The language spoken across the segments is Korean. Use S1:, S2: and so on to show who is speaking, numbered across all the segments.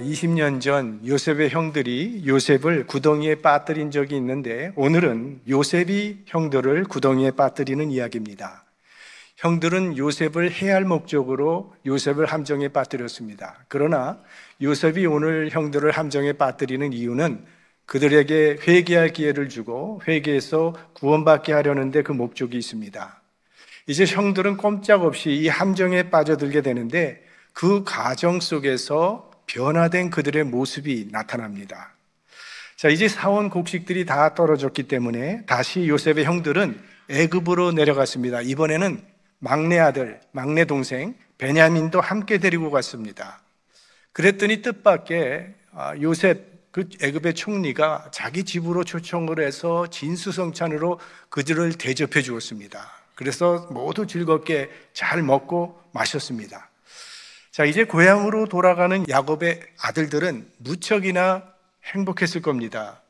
S1: 20년 전 요셉의 형들이 요셉을 구덩이에 빠뜨린 적이 있는데, 오늘은 요셉이 형들을 구덩이에 빠뜨리는 이야기입니다. 형들은 요셉을 해할 목적으로 요셉을 함정에 빠뜨렸습니다. 그러나 요셉이 오늘 형들을 함정에 빠뜨리는 이유는 그들에게 회개할 기회를 주고 회개해서 구원받게 하려는데 그 목적이 있습니다. 이제 형들은 꼼짝없이 이 함정에 빠져들게 되는데, 그 과정 속에서 변화된 그들의 모습이 나타납니다. 자, 이제 사온 곡식들이 다 떨어졌기 때문에 다시 요셉의 형들은 애굽으로 내려갔습니다. 이번에는 막내 아들, 막내 동생 베냐민도 함께 데리고 갔습니다. 그랬더니 뜻밖의 요셉, 그 애굽의 총리가 자기 집으로 초청을 해서 진수성찬으로 그들을 대접해 주었습니다. 그래서 모두 즐겁게 잘 먹고 마셨습니다. 자, 이제 고향으로 돌아가는 야곱의 아들들은 무척이나 행복했을 겁니다.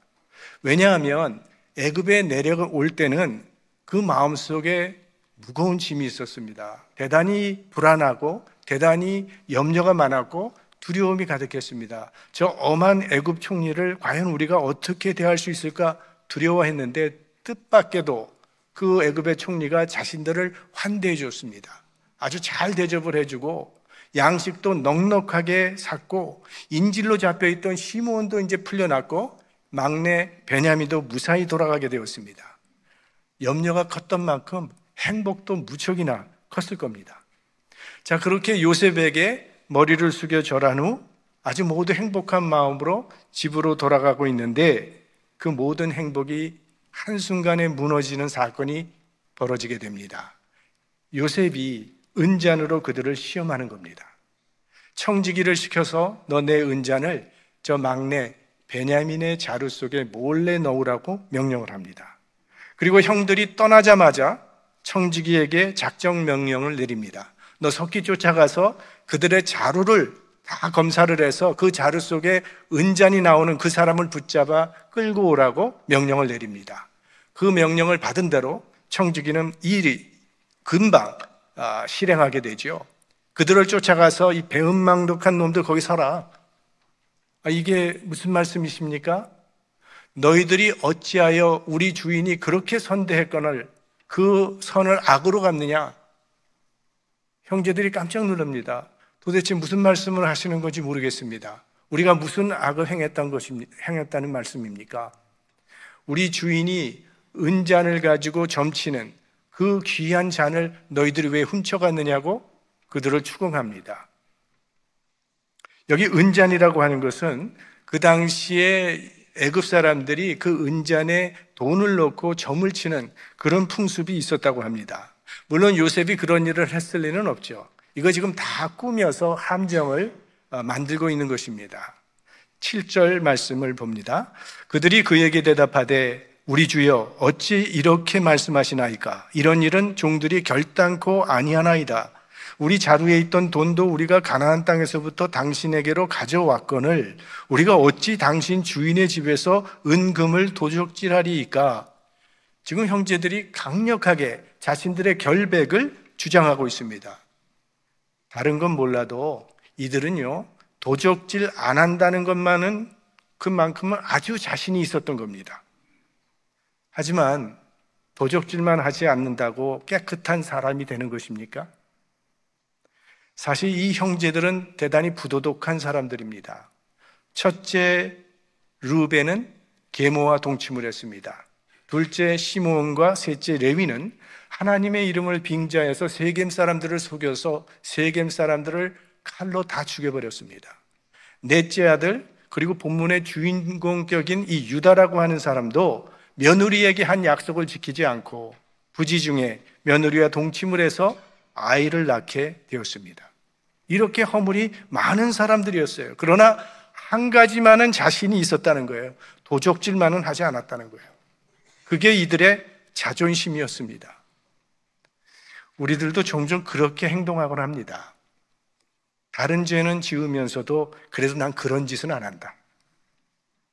S1: 왜냐하면 애굽에 내려올 때는 그 마음속에 무거운 짐이 있었습니다. 대단히 불안하고 대단히 염려가 많았고 두려움이 가득했습니다. 저 엄한 애굽 총리를 과연 우리가 어떻게 대할 수 있을까 두려워했는데, 뜻밖에도 그 애굽의 총리가 자신들을 환대해 줬습니다. 아주 잘 대접을 해주고 양식도 넉넉하게 샀고, 인질로 잡혀있던 시므온도 이제 풀려났고, 막내 베냐민도 무사히 돌아가게 되었습니다. 염려가 컸던 만큼 행복도 무척이나 컸을 겁니다. 자, 그렇게 요셉에게 머리를 숙여 절한 후 아주 모두 행복한 마음으로 집으로 돌아가고 있는데, 그 모든 행복이 한순간에 무너지는 사건이 벌어지게 됩니다. 요셉이 은잔으로 그들을 시험하는 겁니다. 청지기를 시켜서 너 내 은잔을 저 막내 베냐민의 자루 속에 몰래 넣으라고 명령을 합니다. 그리고 형들이 떠나자마자 청지기에게 작정 명령을 내립니다. 너 석기 쫓아가서 그들의 자루를 다 검사를 해서 그 자루 속에 은잔이 나오는 그 사람을 붙잡아 끌고 오라고 명령을 내립니다. 그 명령을 받은 대로 청지기는 일이 금방 실행하게 되죠. 그들을 쫓아가서 이 배은망덕한 놈들 거기 서라. 이게 무슨 말씀이십니까? 너희들이 어찌하여 우리 주인이 그렇게 선대했거늘 그 선을 악으로 갚느냐? 형제들이 깜짝 놀랍니다. 도대체 무슨 말씀을 하시는 건지 모르겠습니다. 우리가 무슨 악을 행했다는 말씀입니까? 우리 주인이 은잔을 가지고 점치는 그 귀한 잔을 너희들이 왜 훔쳐갔느냐고 그들을 추궁합니다. 여기 은잔이라고 하는 것은 그 당시에 애굽 사람들이 그 은잔에 돈을 넣고 점을 치는 그런 풍습이 있었다고 합니다. 물론 요셉이 그런 일을 했을 리는 없죠. 이거 지금 다 꾸며서 함정을 만들고 있는 것입니다. 7절 말씀을 봅니다. 그들이 그에게 대답하되 우리 주여 어찌 이렇게 말씀하시나이까? 이런 일은 종들이 결단코 아니하나이다. 우리 자루에 있던 돈도 우리가 가나안 땅에서부터 당신에게로 가져왔거늘 우리가 어찌 당신 주인의 집에서 은금을 도적질하리이까? 지금 형제들이 강력하게 자신들의 결백을 주장하고 있습니다. 다른 건 몰라도 이들은요, 도적질 안 한다는 것만은 그만큼은 아주 자신이 있었던 겁니다. 하지만 도적질만 하지 않는다고 깨끗한 사람이 되는 것입니까? 사실 이 형제들은 대단히 부도덕한 사람들입니다. 첫째 르벤은 계모와 동침을 했습니다. 둘째 시므온과 셋째 레위는 하나님의 이름을 빙자해서 세겜 사람들을 속여서 세겜 사람들을 칼로 다 죽여버렸습니다. 넷째 아들, 그리고 본문의 주인공격인 이 유다라고 하는 사람도 며느리에게 한 약속을 지키지 않고 부지중에 며느리와 동침을 해서 아이를 낳게 되었습니다. 이렇게 허물이 많은 사람들이었어요. 그러나 한 가지만은 자신이 있었다는 거예요. 도적질만은 하지 않았다는 거예요. 그게 이들의 자존심이었습니다. 우리들도 종종 그렇게 행동하곤 합니다. 다른 죄는 지으면서도 그래도 난 그런 짓은 안 한다.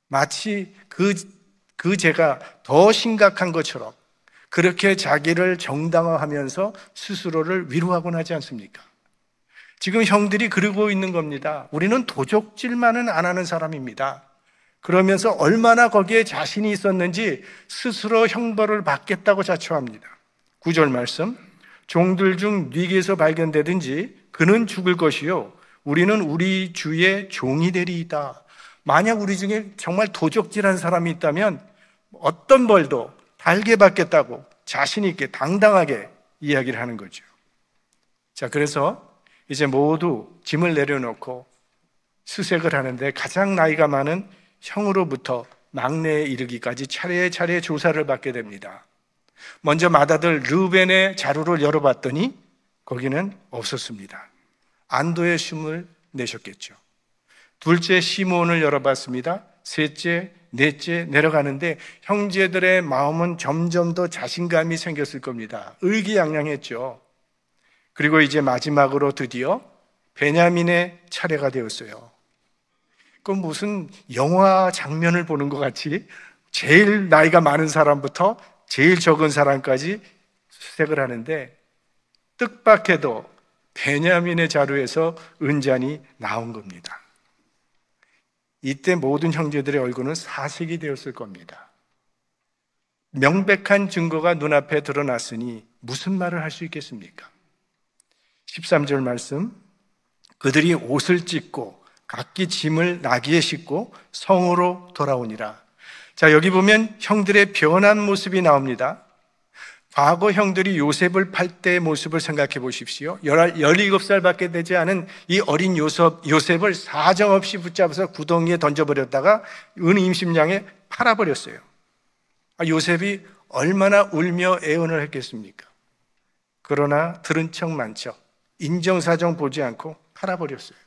S1: 마치 그 죄가 더 심각한 것처럼 그렇게 자기를 정당화하면서 스스로를 위로하곤 하지 않습니까? 지금 형들이 그러고 있는 겁니다. 우리는 도적질만은 안 하는 사람입니다. 그러면서 얼마나 거기에 자신이 있었는지 스스로 형벌을 받겠다고 자처합니다. 9절 말씀, 종들 중 네게서 발견되든지 그는 죽을 것이요 우리는 우리 주의 종이 되리이다. 만약 우리 중에 정말 도적질한 사람이 있다면 어떤 벌도 달게 받겠다고 자신 있게 당당하게 이야기를 하는 거죠. 자, 그래서 이제 모두 짐을 내려놓고 수색을 하는데 가장 나이가 많은 형으로부터 막내에 이르기까지 차례차례 조사를 받게 됩니다. 먼저 맏아들 르우벤의 자루를 열어봤더니 거기는 없었습니다. 안도의 숨을 내셨겠죠. 둘째 시므온을 열어봤습니다. 셋째, 넷째 내려가는데 형제들의 마음은 점점 더 자신감이 생겼을 겁니다. 의기양양했죠. 그리고 이제 마지막으로 드디어 베냐민의 차례가 되었어요. 그 무슨 영화 장면을 보는 것 같이 제일 나이가 많은 사람부터 제일 적은 사람까지 수색을 하는데 뜻밖에도 베냐민의 자루에서 은잔이 나온 겁니다. 이때 모든 형제들의 얼굴은 사색이 되었을 겁니다. 명백한 증거가 눈앞에 드러났으니 무슨 말을 할 수 있겠습니까? 13절 말씀, 그들이 옷을 찢고 각기 짐을 나귀에 싣고 성으로 돌아오니라. 자, 여기 보면 형들의 변한 모습이 나옵니다. 과거 형들이 요셉을 팔 때의 모습을 생각해 보십시오. 17살밖에 되지 않은 이 어린 요셉을 사정없이 붙잡아서 구덩이에 던져버렸다가 은 임심량에 팔아버렸어요. 요셉이 얼마나 울며 애원을 했겠습니까? 그러나 들은 척만 척 인정사정 보지 않고 팔아버렸어요.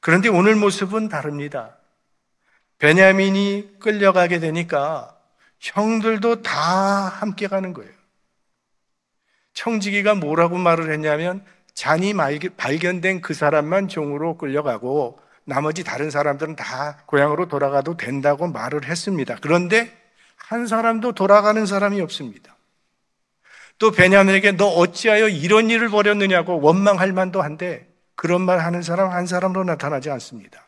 S1: 그런데 오늘 모습은 다릅니다. 베냐민이 끌려가게 되니까 형들도 다 함께 가는 거예요. 청지기가 뭐라고 말을 했냐면 잔이 발견된 그 사람만 종으로 끌려가고 나머지 다른 사람들은 다 고향으로 돌아가도 된다고 말을 했습니다. 그런데 한 사람도 돌아가는 사람이 없습니다. 또 베냐민에게 너 어찌하여 이런 일을 벌였느냐고 원망할 만도 한데 그런 말 하는 사람 한 사람도 나타나지 않습니다.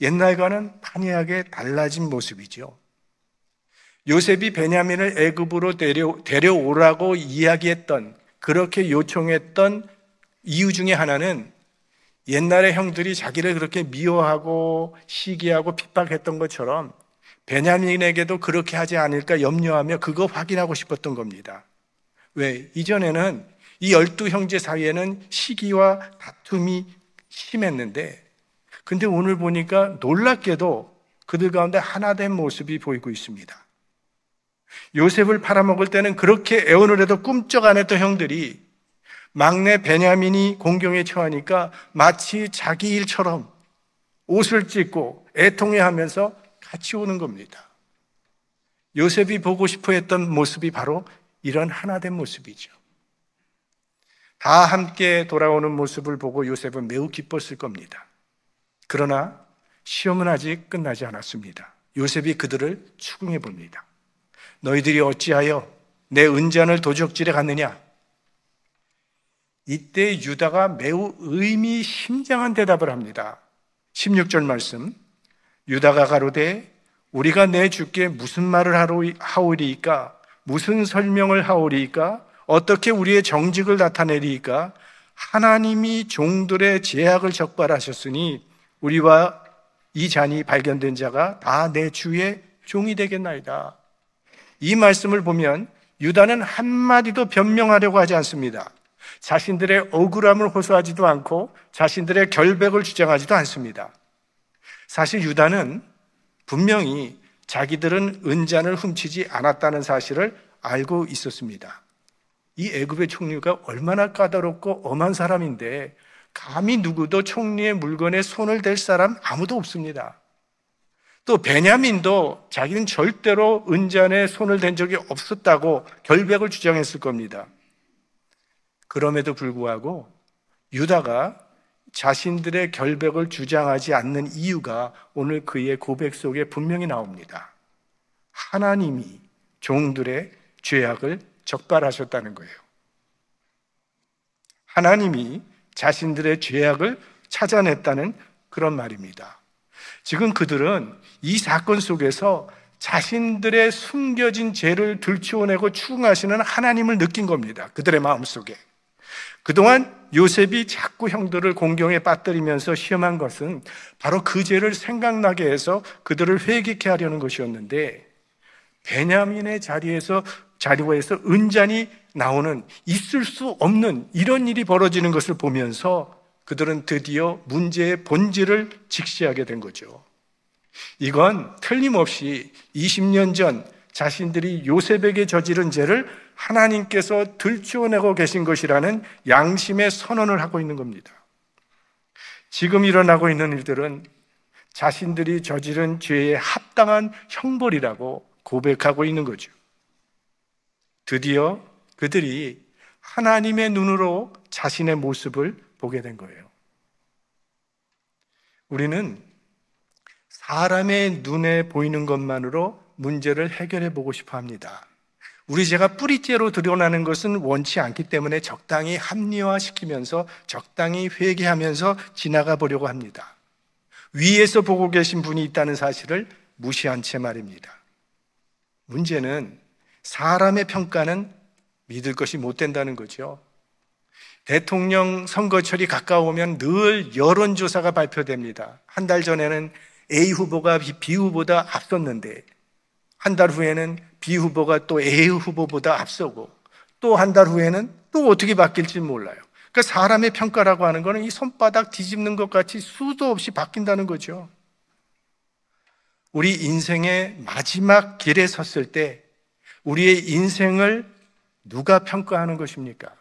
S1: 옛날과는 판이하게 달라진 모습이죠. 요셉이 베냐민을 애굽으로 데려오라고 이야기했던, 그렇게 요청했던 이유 중에 하나는 옛날에 형들이 자기를 그렇게 미워하고 시기하고 핍박했던 것처럼 베냐민에게도 그렇게 하지 않을까 염려하며 그거 확인하고 싶었던 겁니다. 왜? 이전에는 이 12형제 사이에는 시기와 다툼이 심했는데 근데 오늘 보니까 놀랍게도 그들 가운데 하나 된 모습이 보이고 있습니다. 요셉을 팔아먹을 때는 그렇게 애원을 해도 꿈쩍 안 했던 형들이 막내 베냐민이 공경에 처하니까 마치 자기 일처럼 옷을 찢고 애통해하면서 같이 오는 겁니다. 요셉이 보고 싶어 했던 모습이 바로 이런 하나된 모습이죠. 다 함께 돌아오는 모습을 보고 요셉은 매우 기뻤을 겁니다. 그러나 시험은 아직 끝나지 않았습니다. 요셉이 그들을 추궁해 봅니다. 너희들이 어찌하여 내 은잔을 도적질해 갔느냐? 이때 유다가 매우 의미심장한 대답을 합니다. 16절 말씀, 유다가 가로되 우리가 내 주께 무슨 말을 하오리이까? 무슨 설명을 하오리이까? 어떻게 우리의 정직을 나타내리이까? 하나님이 종들의 죄악을 적발하셨으니 우리와 이 잔이 발견된 자가 다 내 주의 종이 되겠나이다. 이 말씀을 보면 유다는 한마디도 변명하려고 하지 않습니다. 자신들의 억울함을 호소하지도 않고 자신들의 결백을 주장하지도 않습니다. 사실 유다는 분명히 자기들은 은잔을 훔치지 않았다는 사실을 알고 있었습니다. 이 애굽의 총리가 얼마나 까다롭고 엄한 사람인데 감히 누구도 총리의 물건에 손을 댈 사람 아무도 없습니다. 또 베냐민도 자기는 절대로 은잔에 손을 댄 적이 없었다고 결백을 주장했을 겁니다. 그럼에도 불구하고 유다가 자신들의 결백을 주장하지 않는 이유가 오늘 그의 고백 속에 분명히 나옵니다. 하나님이 종들의 죄악을 적발하셨다는 거예요. 하나님이 자신들의 죄악을 찾아냈다는 그런 말입니다. 지금 그들은 이 사건 속에서 자신들의 숨겨진 죄를 들추어내고 추궁하시는 하나님을 느낀 겁니다. 그들의 마음속에. 그동안 요셉이 자꾸 형들을 공경에 빠뜨리면서 시험한 것은 바로 그 죄를 생각나게 해서 그들을 회개케 하려는 것이었는데, 베냐민의 자리에서 은잔이 나오는, 있을 수 없는 이런 일이 벌어지는 것을 보면서 그들은 드디어 문제의 본질을 직시하게 된 거죠. 이건 틀림없이 20년 전 자신들이 요셉에게 저지른 죄를 하나님께서 들추어내고 계신 것이라는 양심의 선언을 하고 있는 겁니다. 지금 일어나고 있는 일들은 자신들이 저지른 죄에 합당한 형벌이라고 고백하고 있는 거죠. 드디어 그들이 하나님의 눈으로 자신의 모습을 보게 된 거예요. 우리는 사람의 눈에 보이는 것만으로 문제를 해결해 보고 싶어 합니다. 우리 죄가 뿌리째로 드러나는 것은 원치 않기 때문에 적당히 합리화시키면서 적당히 회개하면서 지나가 보려고 합니다. 위에서 보고 계신 분이 있다는 사실을 무시한 채 말입니다. 문제는 사람의 평가는 믿을 것이 못 된다는 거죠. 대통령 선거철이 가까우면 늘 여론조사가 발표됩니다. 한 달 전에는 A 후보가 B 후보보다 앞섰는데, 한 달 후에는 B 후보가 또 A 후보보다 앞서고, 또 한 달 후에는 또 어떻게 바뀔지 몰라요. 그러니까 사람의 평가라고 하는 것은 이 손바닥 뒤집는 것 같이 수도 없이 바뀐다는 거죠. 우리 인생의 마지막 길에 섰을 때 우리의 인생을 누가 평가하는 것입니까?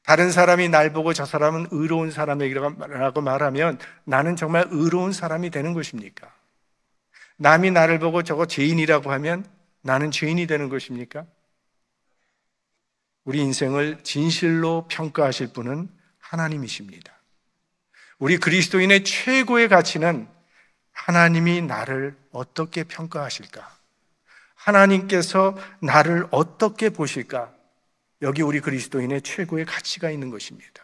S1: 다른 사람이 날 보고 저 사람은 의로운 사람이라고 말하면 나는 정말 의로운 사람이 되는 것입니까? 남이 나를 보고 저거 죄인이라고 하면 나는 죄인이 되는 것입니까? 우리 인생을 진실로 평가하실 분은 하나님이십니다. 우리 그리스도인의 최고의 가치는 하나님이 나를 어떻게 평가하실까? 하나님께서 나를 어떻게 보실까? 여기 우리 그리스도인의 최고의 가치가 있는 것입니다.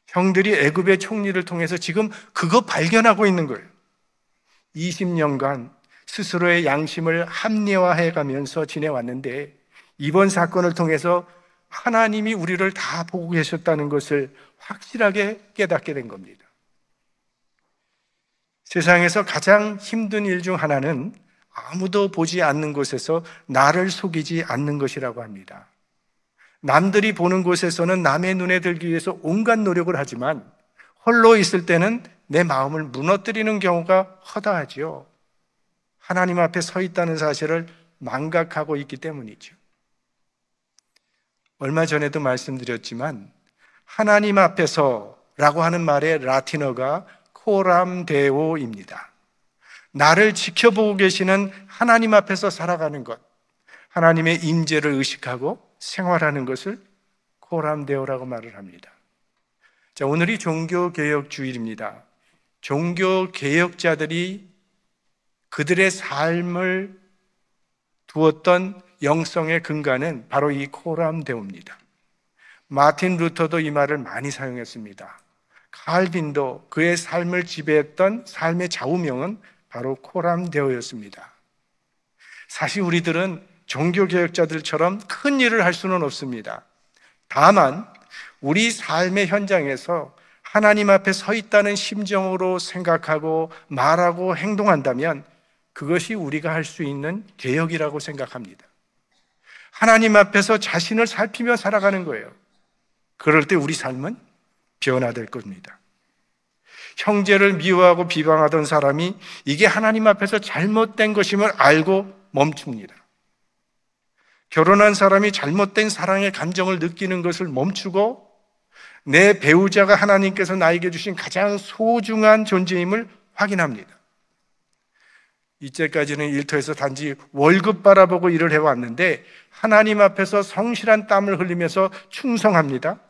S1: 형들이 애굽의 총리를 통해서 지금 그거 발견하고 있는 거예요. 20년간 스스로의 양심을 합리화해 가면서 지내왔는데 이번 사건을 통해서 하나님이 우리를 다 보고 계셨다는 것을 확실하게 깨닫게 된 겁니다. 세상에서 가장 힘든 일 중 하나는 아무도 보지 않는 곳에서 나를 속이지 않는 것이라고 합니다. 남들이 보는 곳에서는 남의 눈에 들기 위해서 온갖 노력을 하지만 홀로 있을 때는 내 마음을 무너뜨리는 경우가 허다하지요. 하나님 앞에 서 있다는 사실을 망각하고 있기 때문이죠. 얼마 전에도 말씀드렸지만 하나님 앞에서라고 하는 말의 라틴어가 코람 데오입니다. 나를 지켜보고 계시는 하나님 앞에서 살아가는 것, 하나님의 임재를 의식하고 생활하는 것을 코람 데오라고 말을 합니다. 자, 오늘이 종교개혁 주일입니다. 종교개혁자들이 그들의 삶을 두었던 영성의 근간은 바로 이 코람 데오입니다. 마틴 루터도 이 말을 많이 사용했습니다. 칼빈도 그의 삶을 지배했던 삶의 좌우명은 바로 코람 데오였습니다. 사실 우리들은 종교개혁자들처럼 큰 일을 할 수는 없습니다. 다만 우리 삶의 현장에서 하나님 앞에 서 있다는 심정으로 생각하고 말하고 행동한다면 그것이 우리가 할 수 있는 개혁이라고 생각합니다. 하나님 앞에서 자신을 살피며 살아가는 거예요. 그럴 때 우리 삶은 변화될 겁니다. 형제를 미워하고 비방하던 사람이 이게 하나님 앞에서 잘못된 것임을 알고 멈춥니다. 결혼한 사람이 잘못된 사랑의 감정을 느끼는 것을 멈추고 내 배우자가 하나님께서 나에게 주신 가장 소중한 존재임을 확인합니다. 이때까지는 일터에서 단지 월급 바라보고 일을 해왔는데 하나님 앞에서 성실한 땀을 흘리면서 충성합니다.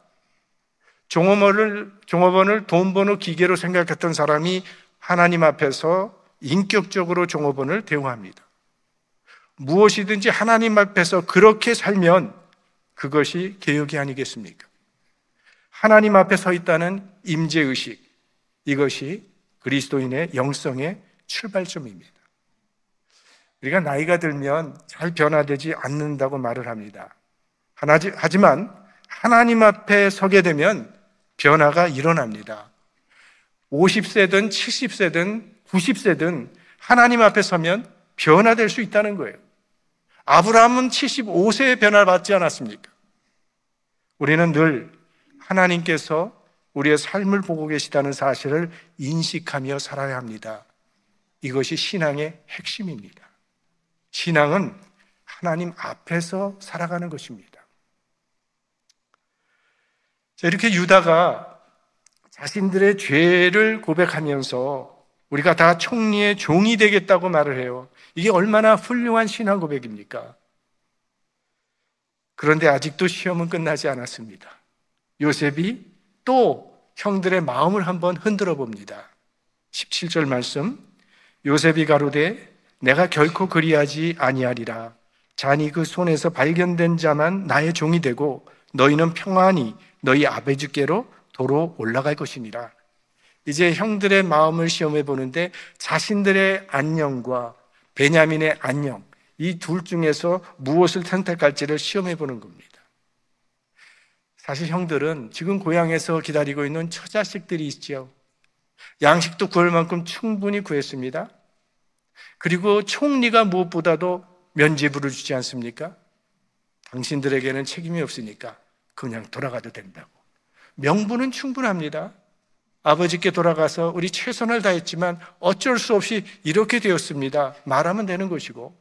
S1: 종업원을 돈 버는 기계로 생각했던 사람이 하나님 앞에서 인격적으로 종업원을 대우합니다. 무엇이든지 하나님 앞에서 그렇게 살면 그것이 개혁이 아니겠습니까? 하나님 앞에 서 있다는 임재의식, 이것이 그리스도인의 영성의 출발점입니다. 우리가 나이가 들면 잘 변화되지 않는다고 말을 합니다. 하지만 하나님 앞에 서게 되면 변화가 일어납니다. 50세든 70세든 90세든 하나님 앞에 서면 변화될 수 있다는 거예요. 아브라함은 75세에 변화를 받지 않았습니까? 우리는 늘 하나님께서 우리의 삶을 보고 계시다는 사실을 인식하며 살아야 합니다. 이것이 신앙의 핵심입니다. 신앙은 하나님 앞에서 살아가는 것입니다. 자, 이렇게 유다가 자신들의 죄를 고백하면서 우리가 다 총리의 종이 되겠다고 말을 해요. 이게 얼마나 훌륭한 신앙 고백입니까? 그런데 아직도 시험은 끝나지 않았습니다. 요셉이 또 형들의 마음을 한번 흔들어 봅니다. 17절 말씀, 요셉이 가로되 내가 결코 그리하지 아니하리라. 잔이 그 손에서 발견된 자만 나의 종이 되고 너희는 평안히 너희 아버지께로 도로 올라갈 것이니라. 이제 형들의 마음을 시험해 보는데 자신들의 안녕과 베냐민의 안녕, 이 둘 중에서 무엇을 선택할지를 시험해 보는 겁니다. 사실 형들은 지금 고향에서 기다리고 있는 처자식들이 있죠. 양식도 구할 만큼 충분히 구했습니다. 그리고 총리가 무엇보다도 면죄부를 주지 않습니까? 당신들에게는 책임이 없으니까 그냥 돌아가도 된다고. 명분은 충분합니다. 아버지께 돌아가서 우리 최선을 다했지만 어쩔 수 없이 이렇게 되었습니다. 말하면 되는 것이고,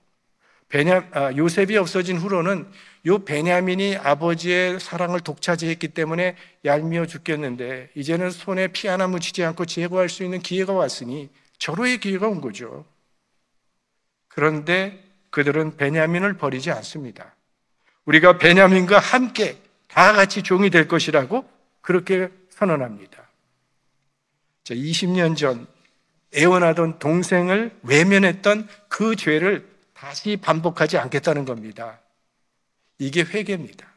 S1: 요셉이 없어진 후로는 요 베냐민이 아버지의 사랑을 독차지했기 때문에 얄미워 죽겠는데 이제는 손에 피 하나 묻히지 않고 제거할 수 있는 기회가 왔으니 절호의 기회가 온 거죠. 그런데 그들은 베냐민을 버리지 않습니다. 우리가 베냐민과 함께 다 같이 종이 될 것이라고 그렇게 선언합니다. 자, 20년 전 애원하던 동생을 외면했던 그 죄를 다시 반복하지 않겠다는 겁니다. 이게 회개입니다.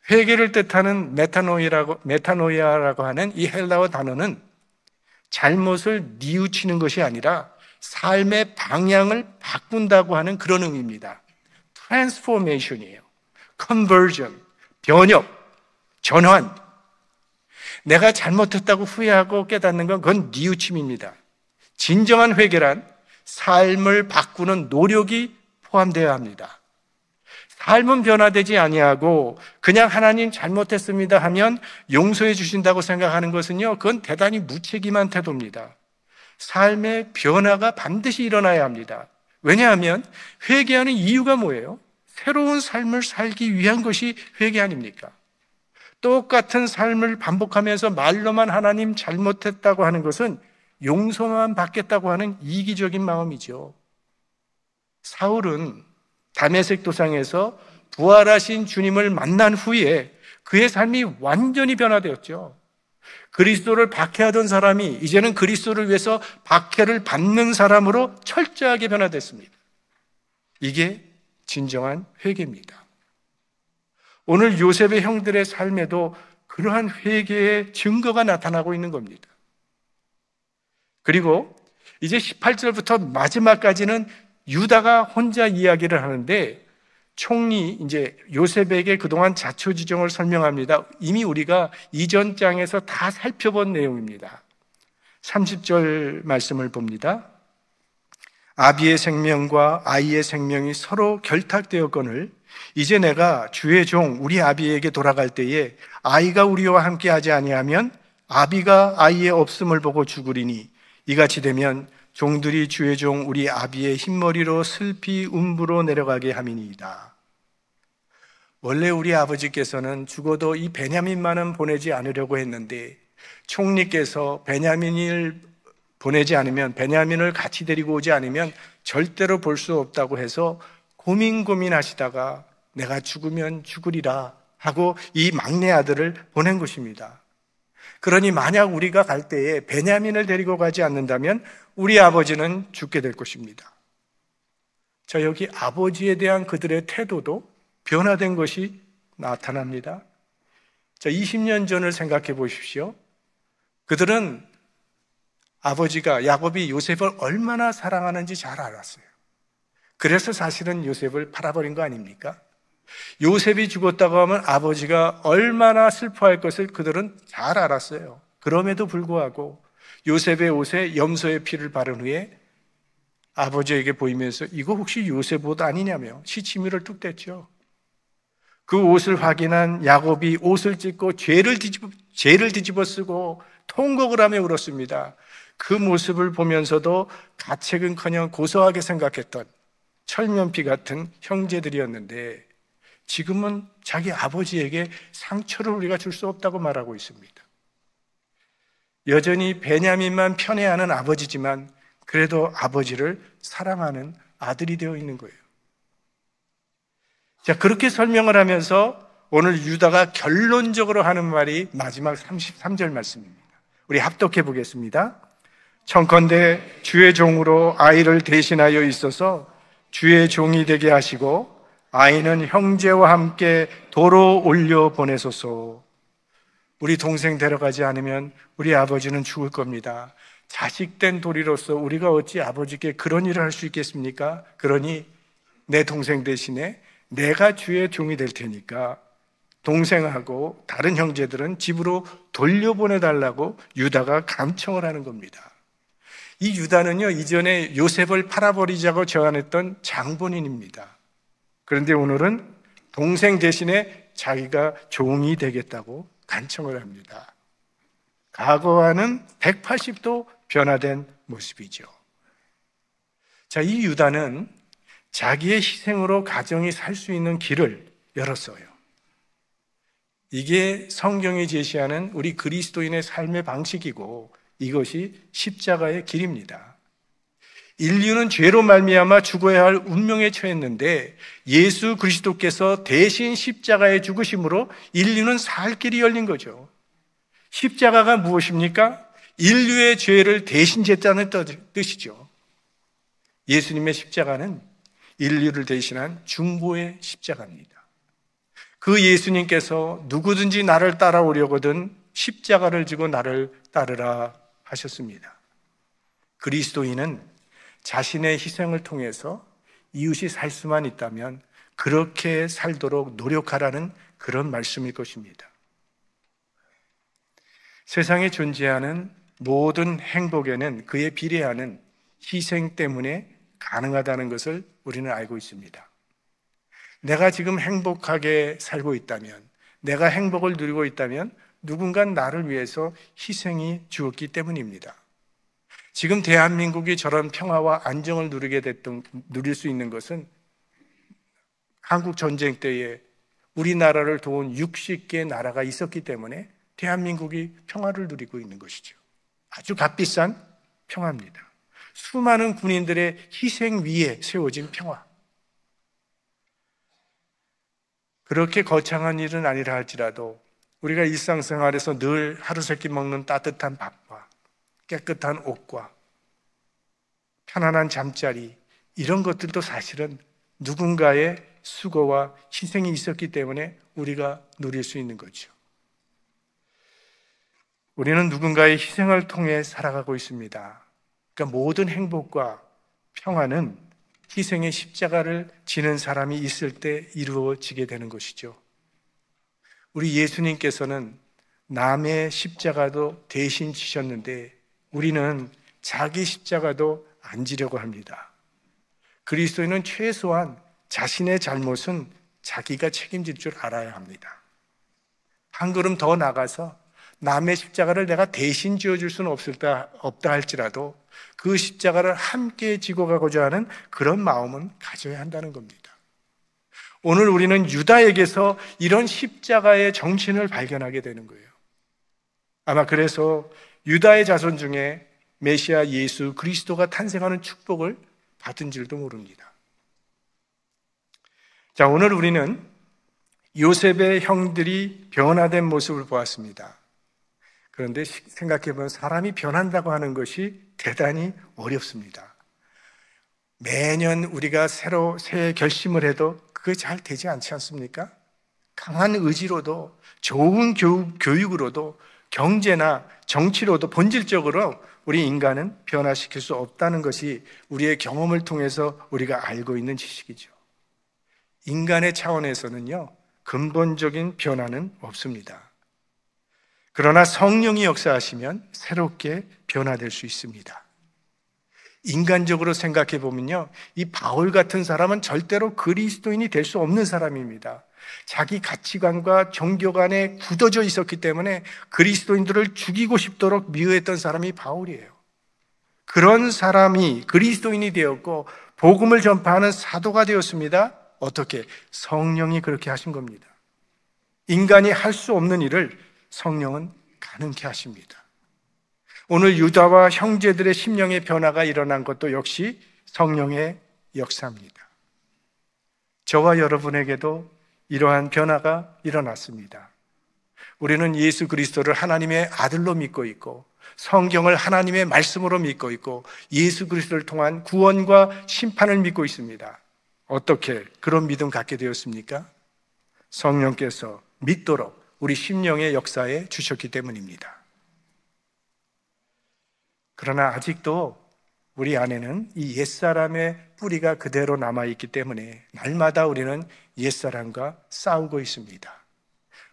S1: 회개를 뜻하는 메타노이아라고 하는 이 헬라어 단어는 잘못을 뉘우치는 것이 아니라 삶의 방향을 바꾼다고 하는 그런 의미입니다. 트랜스포메이션이에요. 컨버전, 변혁, 전환. 내가 잘못했다고 후회하고 깨닫는 건 그건 뉘우침입니다. 진정한 회개란 삶을 바꾸는 노력이 포함되어야 합니다. 삶은 변화되지 아니하고 그냥 하나님 잘못했습니다 하면 용서해 주신다고 생각하는 것은요, 그건 대단히 무책임한 태도입니다. 삶의 변화가 반드시 일어나야 합니다. 왜냐하면 회개하는 이유가 뭐예요? 새로운 삶을 살기 위한 것이 회개 아닙니까? 똑같은 삶을 반복하면서 말로만 하나님 잘못했다고 하는 것은 용서만 받겠다고 하는 이기적인 마음이죠. 사울은 다메섹 도상에서 부활하신 주님을 만난 후에 그의 삶이 완전히 변화되었죠. 그리스도를 박해하던 사람이 이제는 그리스도를 위해서 박해를 받는 사람으로 철저하게 변화됐습니다. 이게 진정한 회개입니다. 오늘 요셉의 형들의 삶에도 그러한 회개의 증거가 나타나고 있는 겁니다. 그리고 이제 18절부터 마지막까지는 유다가 혼자 이야기를 하는데 총리 이제 요셉에게 그동안 자초지종을 설명합니다. 이미 우리가 이전 장에서 다 살펴본 내용입니다. 30절 말씀을 봅니다. 아비의 생명과 아이의 생명이 서로 결탁되었거늘 이제 내가 주의 종 우리 아비에게 돌아갈 때에 아이가 우리와 함께 하지 아니하면 아비가 아이의 없음을 보고 죽으리니 이같이 되면 종들이 주의 종 우리 아비의 흰머리로 슬피 음부로 내려가게 함이니이다. 원래 우리 아버지께서는 죽어도 이 베냐민만은 보내지 않으려고 했는데 총리께서 베냐민을 보내지 않으면, 베냐민을 같이 데리고 오지 않으면 절대로 볼 수 없다고 해서 고민하시다가 내가 죽으면 죽으리라 하고 이 막내 아들을 보낸 것입니다. 그러니 만약 우리가 갈 때에 베냐민을 데리고 가지 않는다면 우리 아버지는 죽게 될 것입니다. 자, 여기 아버지에 대한 그들의 태도도 변화된 것이 나타납니다. 자, 20년 전을 생각해 보십시오. 그들은 아버지가 야곱이 요셉을 얼마나 사랑하는지 잘 알았어요. 그래서 사실은 요셉을 팔아버린 거 아닙니까? 요셉이 죽었다고 하면 아버지가 얼마나 슬퍼할 것을 그들은 잘 알았어요. 그럼에도 불구하고 요셉의 옷에 염소의 피를 바른 후에 아버지에게 보이면서 이거 혹시 요셉 옷 아니냐며 시치미를 뚝 뗐죠. 그 옷을 확인한 야곱이 옷을 찢고 죄를 뒤집어 쓰고 통곡을 하며 울었습니다. 그 모습을 보면서도 가책은커녕 고소하게 생각했던 철면피 같은 형제들이었는데 지금은 자기 아버지에게 상처를 우리가 줄 수 없다고 말하고 있습니다. 여전히 베냐민만 편애하는 아버지지만 그래도 아버지를 사랑하는 아들이 되어 있는 거예요. 자, 그렇게 설명을 하면서 오늘 유다가 결론적으로 하는 말이 마지막 33절 말씀입니다. 우리 합독해 보겠습니다. 청컨대 주의 종으로 아이를 대신하여 있어서 주의 종이 되게 하시고 아이는 형제와 함께 도로 올려 보내소서. 우리 동생 데려가지 않으면 우리 아버지는 죽을 겁니다. 자식된 도리로서 우리가 어찌 아버지께 그런 일을 할 수 있겠습니까? 그러니 내 동생 대신에 내가 주의 종이 될 테니까 동생하고 다른 형제들은 집으로 돌려보내달라고 유다가 감청을 하는 겁니다. 이 유다는요, 이전에 요셉을 팔아버리자고 제안했던 장본인입니다. 그런데 오늘은 동생 대신에 자기가 종이 되겠다고 간청을 합니다. 과거와는 180도 변화된 모습이죠. 자, 이 유다는 자기의 희생으로 가정이 살 수 있는 길을 열었어요. 이게 성경이 제시하는 우리 그리스도인의 삶의 방식이고 이것이 십자가의 길입니다. 인류는 죄로 말미암아 죽어야 할 운명에 처했는데 예수 그리스도께서 대신 십자가에 죽으심으로 인류는 살 길이 열린 거죠. 십자가가 무엇입니까? 인류의 죄를 대신 졌다는 뜻이죠. 예수님의 십자가는 인류를 대신한 중보의 십자가입니다. 그 예수님께서 누구든지 나를 따라오려거든 십자가를 지고 나를 따르라 하셨습니다. 그리스도인은 자신의 희생을 통해서 이웃이 살 수만 있다면 그렇게 살도록 노력하라는 그런 말씀일 것입니다. 세상에 존재하는 모든 행복에는 그에 비례하는 희생 때문에 가능하다는 것을 우리는 알고 있습니다. 내가 지금 행복하게 살고 있다면, 내가 행복을 누리고 있다면 누군가 나를 위해서 희생이 주었기 때문입니다. 지금 대한민국이 저런 평화와 안정을 누릴 수 있는 것은 한국 전쟁 때에 우리나라를 도운 60개 나라가 있었기 때문에 대한민국이 평화를 누리고 있는 것이죠. 아주 값비싼 평화입니다. 수많은 군인들의 희생 위에 세워진 평화. 그렇게 거창한 일은 아니라 할지라도 우리가 일상생활에서 늘 하루 세끼 먹는 따뜻한 밥과 깨끗한 옷과 편안한 잠자리, 이런 것들도 사실은 누군가의 수고와 희생이 있었기 때문에 우리가 누릴 수 있는 거죠. 우리는 누군가의 희생을 통해 살아가고 있습니다. 그러니까 모든 행복과 평화는 희생의 십자가를 지는 사람이 있을 때 이루어지게 되는 것이죠. 우리 예수님께서는 남의 십자가도 대신 지셨는데 우리는 자기 십자가도 안 지려고 합니다. 그리스도인은 최소한 자신의 잘못은 자기가 책임질 줄 알아야 합니다. 한 걸음 더 나가서 남의 십자가를 내가 대신 지어줄 수는 없다 할지라도 그 십자가를 함께 지고 가고자 하는 그런 마음은 가져야 한다는 겁니다. 오늘 우리는 유다에게서 이런 십자가의 정신을 발견하게 되는 거예요. 아마 그래서 유다의 자손 중에 메시아 예수 그리스도가 탄생하는 축복을 받은 줄도 모릅니다. 자, 오늘 우리는 요셉의 형들이 변화된 모습을 보았습니다. 그런데 생각해보면 사람이 변한다고 하는 것이 대단히 어렵습니다. 매년 우리가 새 결심을 해도 그게 잘 되지 않지 않습니까? 강한 의지로도, 좋은 교육으로도, 경제나 정치로도 본질적으로 우리 인간은 변화시킬 수 없다는 것이 우리의 경험을 통해서 우리가 알고 있는 지식이죠. 인간의 차원에서는요, 근본적인 변화는 없습니다. 그러나 성령이 역사하시면 새롭게 변화될 수 있습니다. 인간적으로 생각해 보면요, 이 바울 같은 사람은 절대로 그리스도인이 될 수 없는 사람입니다. 자기 가치관과 종교관에 굳어져 있었기 때문에 그리스도인들을 죽이고 싶도록 미워했던 사람이 바울이에요. 그런 사람이 그리스도인이 되었고 복음을 전파하는 사도가 되었습니다. 어떻게? 성령이 그렇게 하신 겁니다. 인간이 할 수 없는 일을 성령은 가능케 하십니다. 오늘 유다와 형제들의 심령의 변화가 일어난 것도 역시 성령의 역사입니다. 저와 여러분에게도 이러한 변화가 일어났습니다. 우리는 예수 그리스도를 하나님의 아들로 믿고 있고 성경을 하나님의 말씀으로 믿고 있고 예수 그리스도를 통한 구원과 심판을 믿고 있습니다. 어떻게 그런 믿음 갖게 되었습니까? 성령께서 믿도록 우리 심령의 역사에 주셨기 때문입니다. 그러나 아직도 우리 안에는 이 옛사람의 뿌리가 그대로 남아있기 때문에 날마다 우리는 옛사람과 싸우고 있습니다.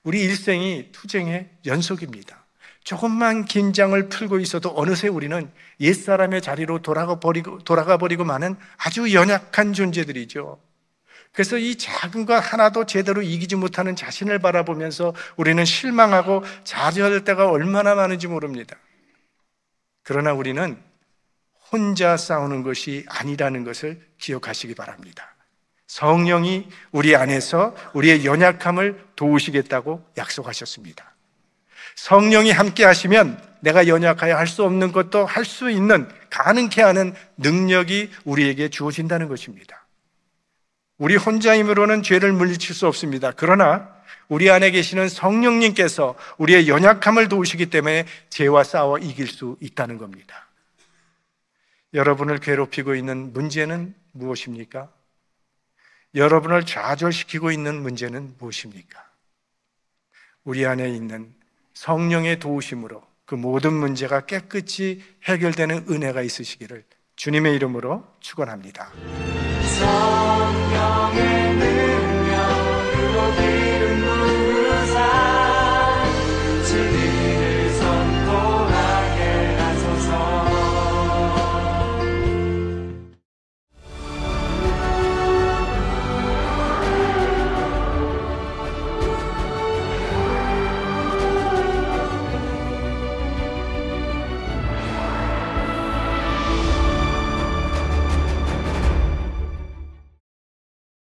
S1: 우리 일생이 투쟁의 연속입니다. 조금만 긴장을 풀고 있어도 어느새 우리는 옛사람의 자리로 돌아가 버리고 마는 아주 연약한 존재들이죠. 그래서 이 작은 것 하나도 제대로 이기지 못하는 자신을 바라보면서 우리는 실망하고 좌절할 때가 얼마나 많은지 모릅니다. 그러나 우리는 혼자 싸우는 것이 아니라는 것을 기억하시기 바랍니다. 성령이 우리 안에서 우리의 연약함을 도우시겠다고 약속하셨습니다. 성령이 함께 하시면 내가 연약하여 할 수 없는 것도 할 수 있는, 가능케 하는 능력이 우리에게 주어진다는 것입니다. 우리 혼자 힘으로는 죄를 물리칠 수 없습니다. 그러나 우리 안에 계시는 성령님께서 우리의 연약함을 도우시기 때문에 죄와 싸워 이길 수 있다는 겁니다. 여러분을 괴롭히고 있는 문제는 무엇입니까? 여러분을 좌절시키고 있는 문제는 무엇입니까? 우리 안에 있는 성령의 도우심으로 그 모든 문제가 깨끗이 해결되는 은혜가 있으시기를 주님의 이름으로 축원합니다. 성령의